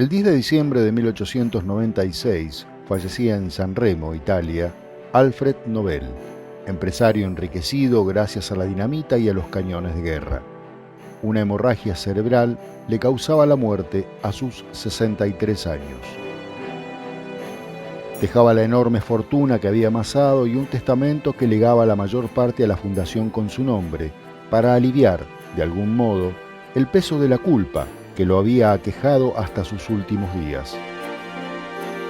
El 10 de diciembre de 1896 fallecía en San Remo, Italia, Alfred Nobel, empresario enriquecido gracias a la dinamita y a los cañones de guerra. Una hemorragia cerebral le causaba la muerte a sus 63 años. Dejaba la enorme fortuna que había amasado y un testamento que legaba la mayor parte a la fundación con su nombre, para aliviar, de algún modo, el peso de la culpa que lo había aquejado hasta sus últimos días.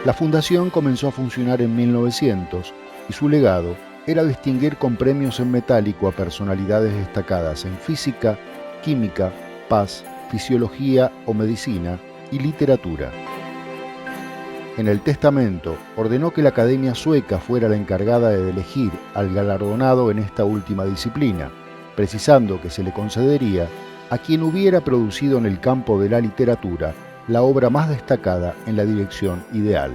La fundación comenzó a funcionar en 1900 y su legado era distinguir con premios en metálico a personalidades destacadas en física, química, paz, fisiología o medicina y literatura. En el testamento ordenó que la Academia Sueca fuera la encargada de elegir al galardonado en esta última disciplina, precisando que se le concedería a quien hubiera producido en el campo de la literatura la obra más destacada en la dirección ideal.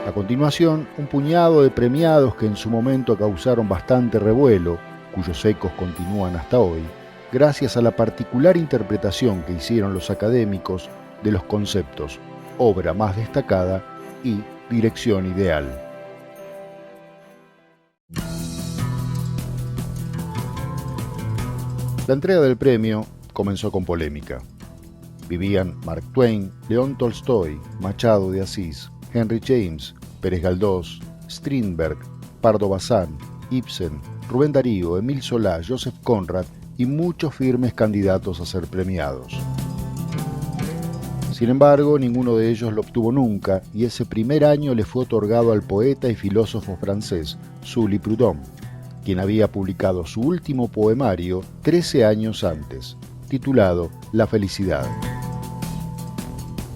A continuación, un puñado de premiados que en su momento causaron bastante revuelo, cuyos ecos continúan hasta hoy, gracias a la particular interpretación que hicieron los académicos de los conceptos obra más destacada y dirección ideal. La entrega del premio comenzó con polémica. Vivían Mark Twain, León Tolstoy, Machado de Asís, Henry James, Pérez Galdós, Strindberg, Pardo Bazán, Ibsen, Rubén Darío, Émile Zola, Joseph Conrad y muchos firmes candidatos a ser premiados. Sin embargo, ninguno de ellos lo obtuvo nunca y ese primer año le fue otorgado al poeta y filósofo francés Sully Prudhomme, quien había publicado su último poemario 13 años antes, titulado La felicidad.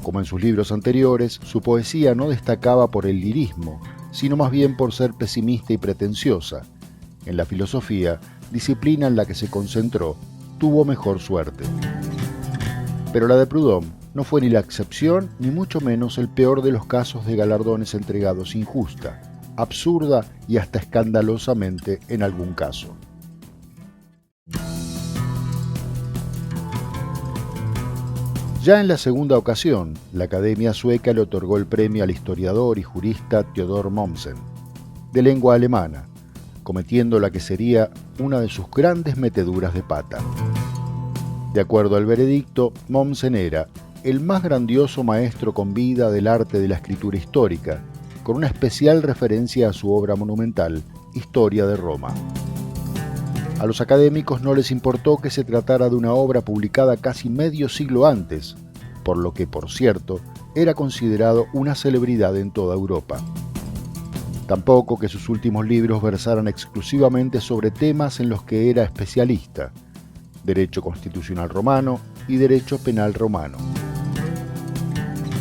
Como en sus libros anteriores, su poesía no destacaba por el lirismo, sino más bien por ser pesimista y pretenciosa. En la filosofía, disciplina en la que se concentró, tuvo mejor suerte. Pero la de Prudhomme no fue ni la excepción ni mucho menos el peor de los casos de galardones entregados injusta, absurda y hasta escandalosamente en algún caso. Ya en la segunda ocasión, la Academia Sueca le otorgó el premio al historiador y jurista Theodor Mommsen, de lengua alemana, cometiendo la que sería una de sus grandes meteduras de pata. De acuerdo al veredicto, Mommsen era el más grandioso maestro con vida del arte de la escritura histórica, con una especial referencia a su obra monumental, Historia de Roma. A los académicos no les importó que se tratara de una obra publicada casi medio siglo antes, por lo que, por cierto, era considerado una celebridad en toda Europa. Tampoco que sus últimos libros versaran exclusivamente sobre temas en los que era especialista: derecho constitucional romano y derecho penal romano.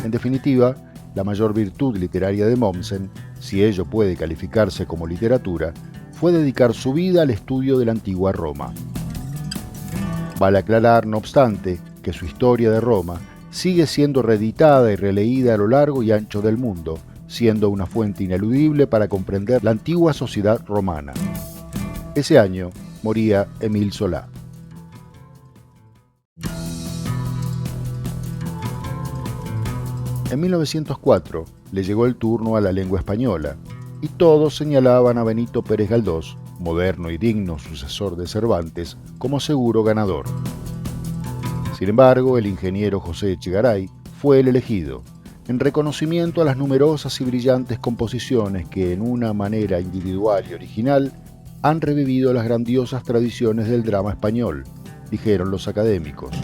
En definitiva, la mayor virtud literaria de Mommsen, si ello puede calificarse como literatura, fue dedicar su vida al estudio de la antigua Roma. Vale aclarar, no obstante, que su Historia de Roma sigue siendo reeditada y releída a lo largo y ancho del mundo, siendo una fuente ineludible para comprender la antigua sociedad romana. Ese año moría Émile Zola. En 1904 le llegó el turno a la lengua española, y todos señalaban a Benito Pérez Galdós, moderno y digno sucesor de Cervantes, como seguro ganador. Sin embargo, el ingeniero José Echegaray fue el elegido, en reconocimiento a las numerosas y brillantes composiciones que, en una manera individual y original, han revivido las grandiosas tradiciones del drama español, dijeron los académicos.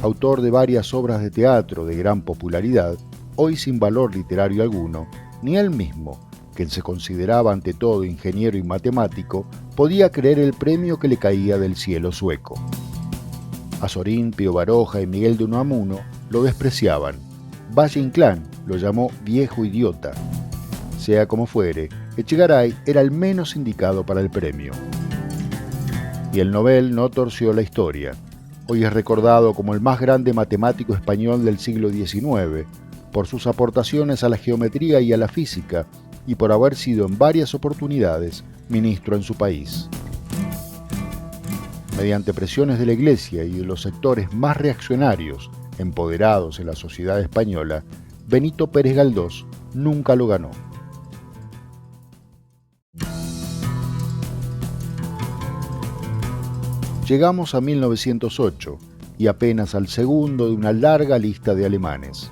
Autor de varias obras de teatro de gran popularidad, hoy sin valor literario alguno, ni él mismo, quien se consideraba ante todo ingeniero y matemático, podía creer el premio que le caía del cielo sueco. Azorín, Pío Baroja y Miguel de Unamuno lo despreciaban. Valle Inclán lo llamó viejo idiota. Sea como fuere, Echegaray era el menos indicado para el premio. Y el Nobel no torció la historia. Hoy es recordado como el más grande matemático español del siglo XIX, por sus aportaciones a la geometría y a la física, y por haber sido en varias oportunidades ministro en su país. Mediante presiones de la Iglesia y de los sectores más reaccionarios empoderados en la sociedad española, Benito Pérez Galdós nunca lo ganó. Llegamos a 1908 y apenas al segundo de una larga lista de alemanes.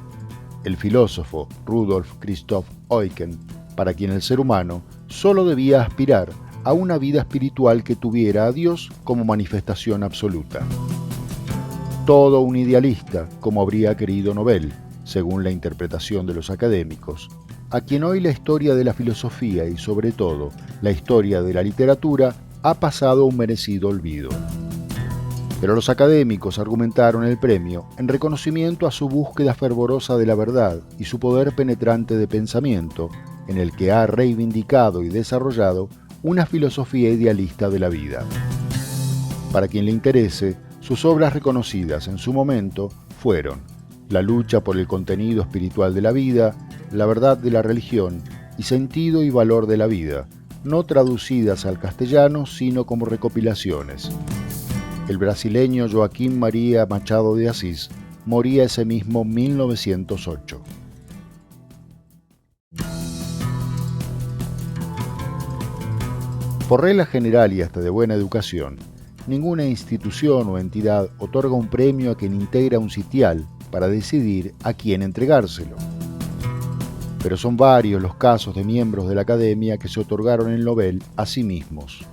El filósofo Rudolf Christoph Eucken, para quien el ser humano solo debía aspirar a una vida espiritual que tuviera a Dios como manifestación absoluta. Todo un idealista, como habría querido Nobel, según la interpretación de los académicos, a quien hoy la historia de la filosofía y sobre todo la historia de la literatura ha pasado un merecido olvido. Pero los académicos argumentaron el premio en reconocimiento a su búsqueda fervorosa de la verdad y su poder penetrante de pensamiento, en el que ha reivindicado y desarrollado una filosofía idealista de la vida. Para quien le interese, sus obras reconocidas en su momento fueron La lucha por el contenido espiritual de la vida, La verdad de la religión y Sentido y valor de la vida, no traducidas al castellano sino como recopilaciones. El brasileño Joaquim Maria Machado de Assis moría ese mismo 1908. Por regla general y hasta de buena educación, ninguna institución o entidad otorga un premio a quien integra un sitial para decidir a quién entregárselo. Pero son varios los casos de miembros de la Academia que se otorgaron el Nobel a sí mismos.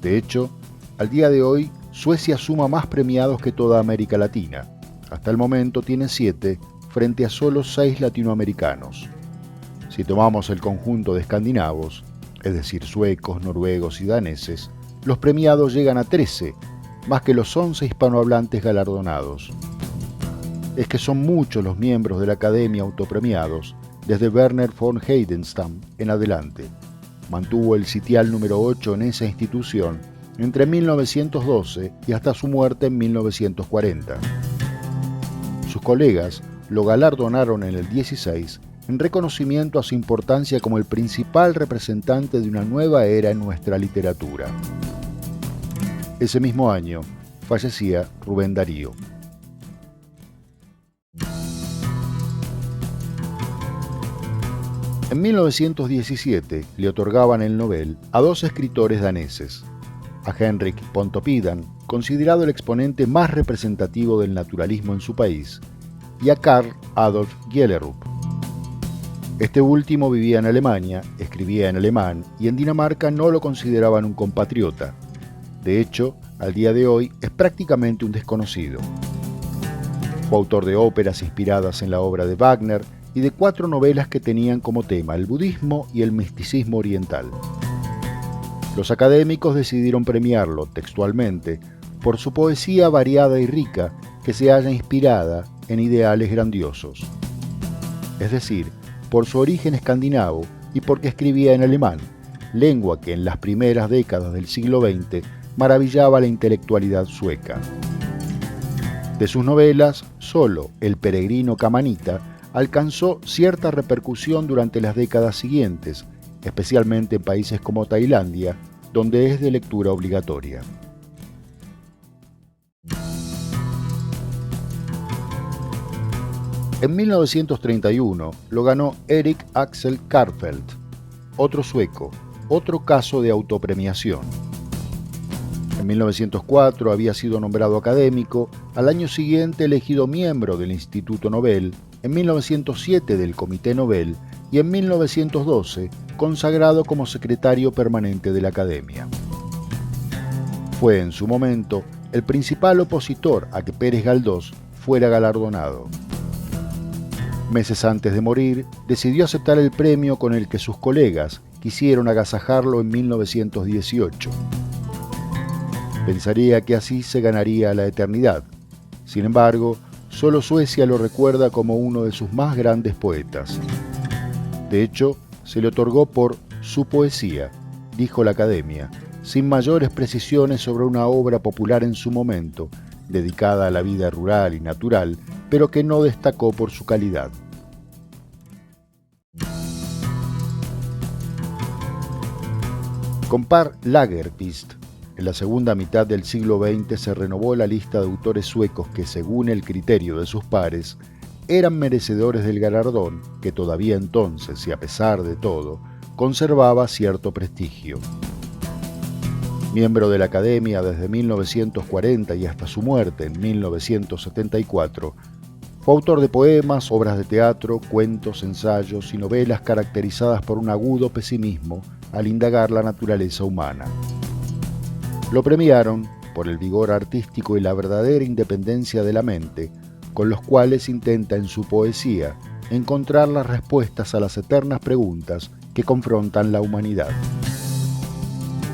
De hecho, al día de hoy, Suecia suma más premiados que toda América Latina. Hasta el momento tiene 7 frente a solo 6 latinoamericanos. Si tomamos el conjunto de escandinavos, es decir, suecos, noruegos y daneses, los premiados llegan a 13, más que los 11 hispanohablantes galardonados. Es que son muchos los miembros de la Academia autopremiados, desde Werner von Heidenstam en adelante. Mantuvo el sitial número 8 en esa institución entre 1912 y hasta su muerte en 1940. Sus colegas lo galardonaron en el 16 en reconocimiento a su importancia como el principal representante de una nueva era en nuestra literatura. Ese mismo año fallecía Rubén Darío. En 1917 le otorgaban el Nobel a 2 escritores daneses, a Henrik Pontoppidan, considerado el exponente más representativo del naturalismo en su país, y a Karl Adolf Gjellerup. Este último vivía en Alemania, escribía en alemán y en Dinamarca no lo consideraban un compatriota. De hecho, al día de hoy es prácticamente un desconocido. Fue autor de óperas inspiradas en la obra de Wagner y de 4 novelas que tenían como tema el budismo y el misticismo oriental. Los académicos decidieron premiarlo, textualmente, por su poesía variada y rica que se halla inspirada en ideales grandiosos. Es decir, por su origen escandinavo y porque escribía en alemán, lengua que en las primeras décadas del siglo XX maravillaba la intelectualidad sueca. De sus novelas, solo El peregrino Camanita alcanzó cierta repercusión durante las décadas siguientes, especialmente en países como Tailandia, donde es de lectura obligatoria. En 1931 lo ganó Erik Axel Karlfeldt, otro sueco, otro caso de autopremiación. En 1904 había sido nombrado académico, al año siguiente elegido miembro del Instituto Nobel, en 1907 del Comité Nobel y en 1912 consagrado como secretario permanente de la Academia. Fue en su momento el principal opositor a que Pérez Galdós fuera galardonado. Meses antes de morir, decidió aceptar el premio con el que sus colegas quisieron agasajarlo en 1918. Pensaría que así se ganaría la eternidad. Sin embargo, solo Suecia lo recuerda como uno de sus más grandes poetas. De hecho, se le otorgó por su poesía, dijo la Academia, sin mayores precisiones sobre una obra popular en su momento, dedicada a la vida rural y natural, pero que no destacó por su calidad. Con Per Lagerkvist En la segunda mitad del siglo XX se renovó la lista de autores suecos que, según el criterio de sus pares, eran merecedores del galardón, que todavía entonces, y a pesar de todo, conservaba cierto prestigio. Miembro de la Academia desde 1940 y hasta su muerte en 1974, fue autor de poemas, obras de teatro, cuentos, ensayos y novelas caracterizadas por un agudo pesimismo al indagar la naturaleza humana. Lo premiaron por el vigor artístico y la verdadera independencia de la mente, con los cuales intenta en su poesía encontrar las respuestas a las eternas preguntas que confrontan la humanidad.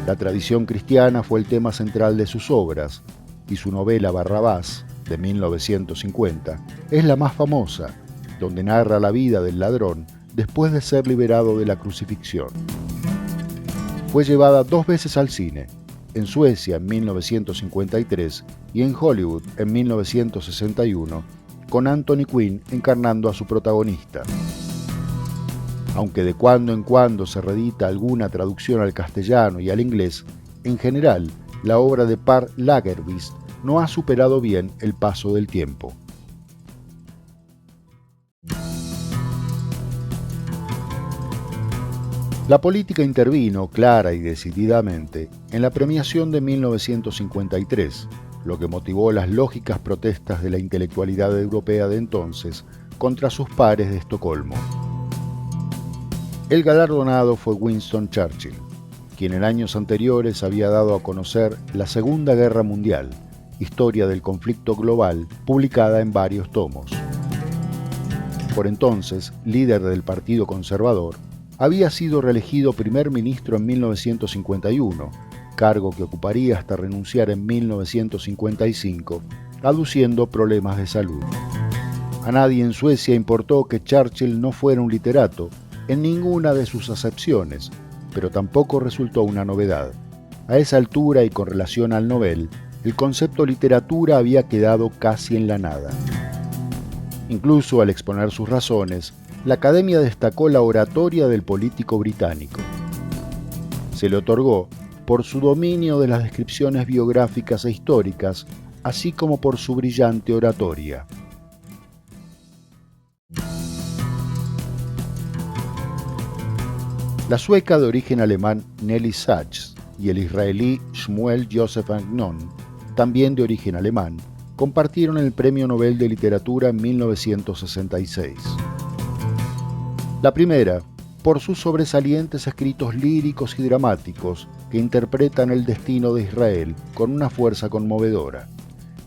La tradición cristiana fue el tema central de sus obras, y su novela Barrabás, de 1950, es la más famosa, donde narra la vida del ladrón después de ser liberado de la crucifixión. Fue llevada 2 veces al cine, en Suecia en 1953 y en Hollywood en 1961, con Anthony Quinn encarnando a su protagonista. Aunque de cuando en cuando se reedita alguna traducción al castellano y al inglés, en general, la obra de Per Lagerkvist no ha superado bien el paso del tiempo. La política intervino clara y decididamente en la premiación de 1953, lo que motivó las lógicas protestas de la intelectualidad europea de entonces contra sus pares de Estocolmo. El galardonado fue Winston Churchill, quien en años anteriores había dado a conocer la Segunda Guerra Mundial, historia del conflicto global, publicada en varios tomos. Por entonces, líder del Partido Conservador, había sido reelegido primer ministro en 1951, cargo que ocuparía hasta renunciar en 1955, aduciendo problemas de salud. A nadie en Suecia importó que Churchill no fuera un literato en ninguna de sus acepciones, pero tampoco resultó una novedad. A esa altura y con relación al Nobel, el concepto literatura había quedado casi en la nada. Incluso al exponer sus razones, la Academia destacó la oratoria del político británico. Se le otorgó por su dominio de las descripciones biográficas e históricas, así como por su brillante oratoria. La sueca de origen alemán Nelly Sachs y el israelí Shmuel Joseph Agnon, también de origen alemán, compartieron el Premio Nobel de Literatura en 1966. La primera, por sus sobresalientes escritos líricos y dramáticos que interpretan el destino de Israel con una fuerza conmovedora,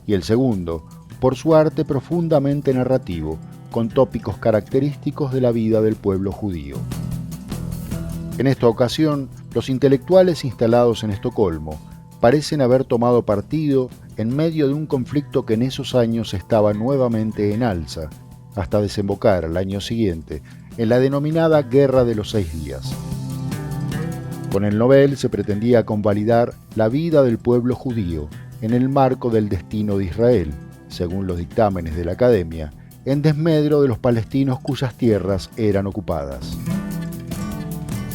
y el segundo, por su arte profundamente narrativo, con tópicos característicos de la vida del pueblo judío. En esta ocasión, los intelectuales instalados en Estocolmo parecen haber tomado partido en medio de un conflicto que en esos años estaba nuevamente en alza, hasta desembocar al año siguiente en la denominada Guerra de los 6 días. Con el Nobel se pretendía convalidar la vida del pueblo judío en el marco del destino de Israel, según los dictámenes de la Academia, en desmedro de los palestinos cuyas tierras eran ocupadas.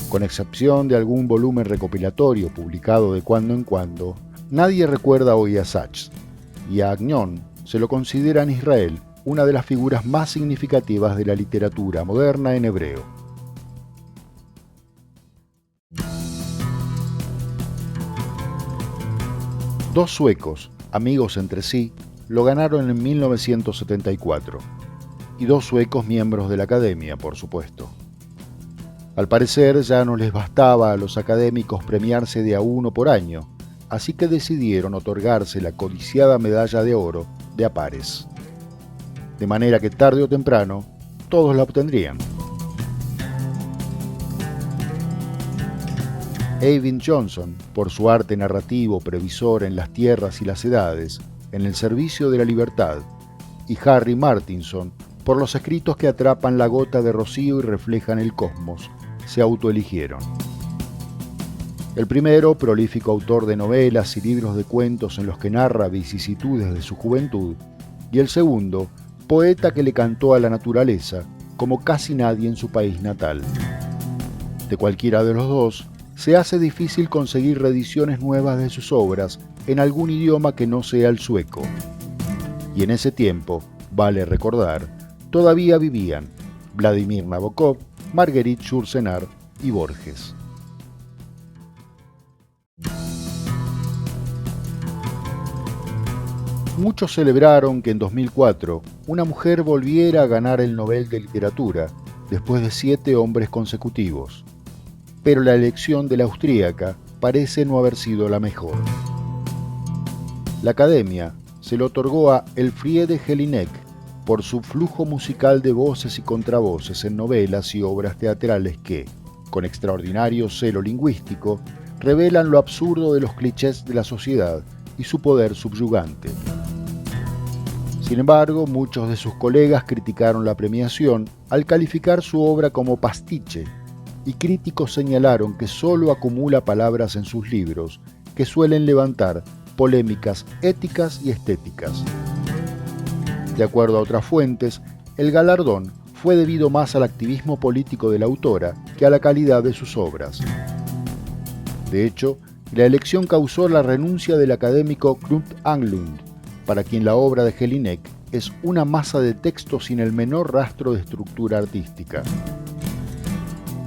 Con excepción de algún volumen recopilatorio publicado de cuando en cuando, nadie recuerda hoy a Sachs, y a Agnon se lo considera en Israel una de las figuras más significativas de la literatura moderna en hebreo. Dos suecos, amigos entre sí, lo ganaron en 1974, y 2 suecos miembros de la Academia, por supuesto. Al parecer ya no les bastaba a los académicos premiarse de a uno por año, así que decidieron otorgarse la codiciada medalla de oro de a pares. De manera que tarde o temprano todos la obtendrían. Eyvind Johnson, por su arte narrativo previsor en las tierras y las edades, en el servicio de la libertad, y Harry Martinson, por los escritos que atrapan la gota de rocío y reflejan el cosmos, se autoeligieron. El primero, prolífico autor de novelas y libros de cuentos en los que narra vicisitudes de su juventud, y el segundo, poeta que le cantó a la naturaleza como casi nadie en su país natal. De cualquiera de los dos, se hace difícil conseguir reediciones nuevas de sus obras en algún idioma que no sea el sueco. Y en ese tiempo, vale recordar, todavía vivían Vladimir Nabokov, Marguerite Yourcenar y Borges. Muchos celebraron que en 2004 una mujer volviera a ganar el Nobel de Literatura después de 7 hombres consecutivos, pero la elección de la austríaca parece no haber sido la mejor. La Academia se lo otorgó a Elfriede Jelinek por su flujo musical de voces y contravoces en novelas y obras teatrales que, con extraordinario celo lingüístico, revelan lo absurdo de los clichés de la sociedad y su poder subyugante. Sin embargo, muchos de sus colegas criticaron la premiación al calificar su obra como pastiche, y críticos señalaron que solo acumula palabras en sus libros que suelen levantar polémicas éticas y estéticas. De acuerdo a otras fuentes, el galardón fue debido más al activismo político de la autora que a la calidad de sus obras. De hecho, la elección causó la renuncia del académico Knut Englund, para quien la obra de Jelinek es una masa de texto sin el menor rastro de estructura artística.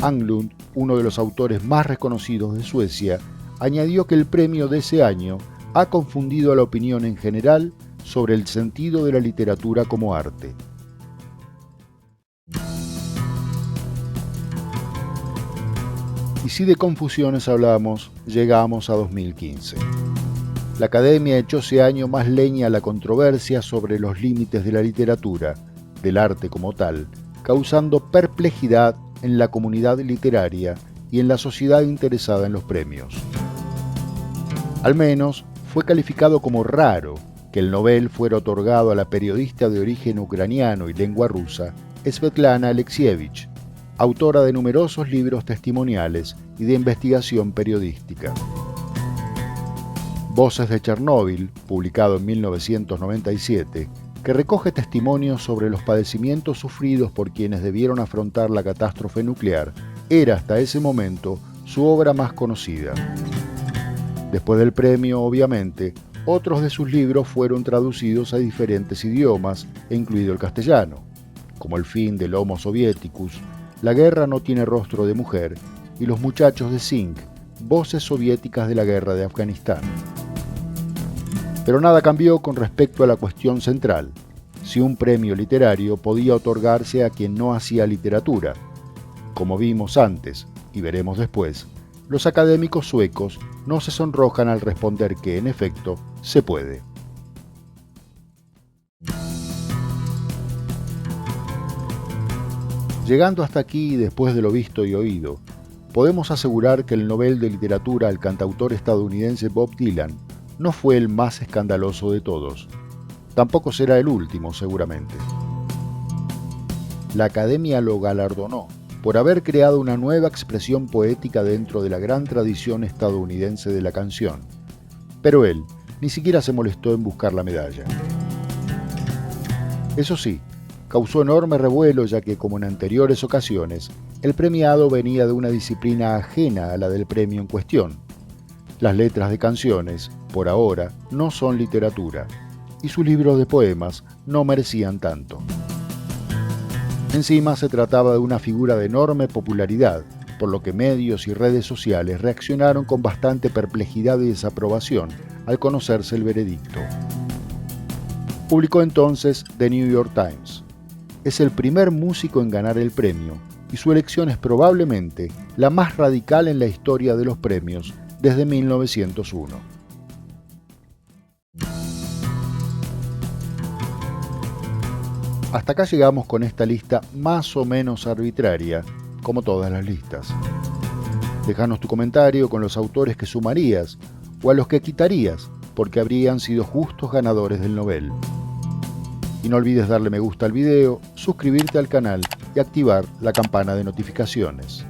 Englund, uno de los autores más reconocidos de Suecia, añadió que el premio de ese año ha confundido a la opinión en general sobre el sentido de la literatura como arte. Y si de confusiones hablamos, llegamos a 2015. La Academia echó ese año más leña a la controversia sobre los límites de la literatura, del arte como tal, causando perplejidad en la comunidad literaria y en la sociedad interesada en los premios. Al menos fue calificado como raro que el Nobel fuera otorgado a la periodista de origen ucraniano y lengua rusa, Svetlana Alexievich, autora de numerosos libros testimoniales y de investigación periodística. Voces de Chernóbil, publicado en 1997, que recoge testimonios sobre los padecimientos sufridos por quienes debieron afrontar la catástrofe nuclear, era hasta ese momento su obra más conocida. Después del premio, obviamente, otros de sus libros fueron traducidos a diferentes idiomas, incluido el castellano, como El fin del Homo Soviéticus, La guerra no tiene rostro de mujer y Los muchachos de Zinc, voces soviéticas de la guerra de Afganistán. Pero nada cambió con respecto a la cuestión central, si un premio literario podía otorgarse a quien no hacía literatura. Como vimos antes, y veremos después, los académicos suecos no se sonrojan al responder que, en efecto, se puede. Llegando hasta aquí, después de lo visto y oído, podemos asegurar que el Nobel de Literatura al cantautor estadounidense Bob Dylan no fue el más escandaloso de todos. Tampoco será el último, seguramente. La Academia lo galardonó por haber creado una nueva expresión poética dentro de la gran tradición estadounidense de la canción. Pero él ni siquiera se molestó en buscar la medalla. Eso sí, causó enorme revuelo ya que, como en anteriores ocasiones, el premiado venía de una disciplina ajena a la del premio en cuestión. Las letras de canciones, por ahora, no son literatura, y sus libros de poemas no merecían tanto. Encima se trataba de una figura de enorme popularidad, por lo que medios y redes sociales reaccionaron con bastante perplejidad y desaprobación al conocerse el veredicto. Publicó entonces The New York Times. Es el primer músico en ganar el premio, y su elección es probablemente la más radical en la historia de los premios desde 1901. Hasta acá llegamos con esta lista más o menos arbitraria, como todas las listas. Déjanos tu comentario con los autores que sumarías o a los que quitarías porque habrían sido justos ganadores del Nobel. Y no olvides darle me gusta al video, suscribirte al canal y activar la campana de notificaciones.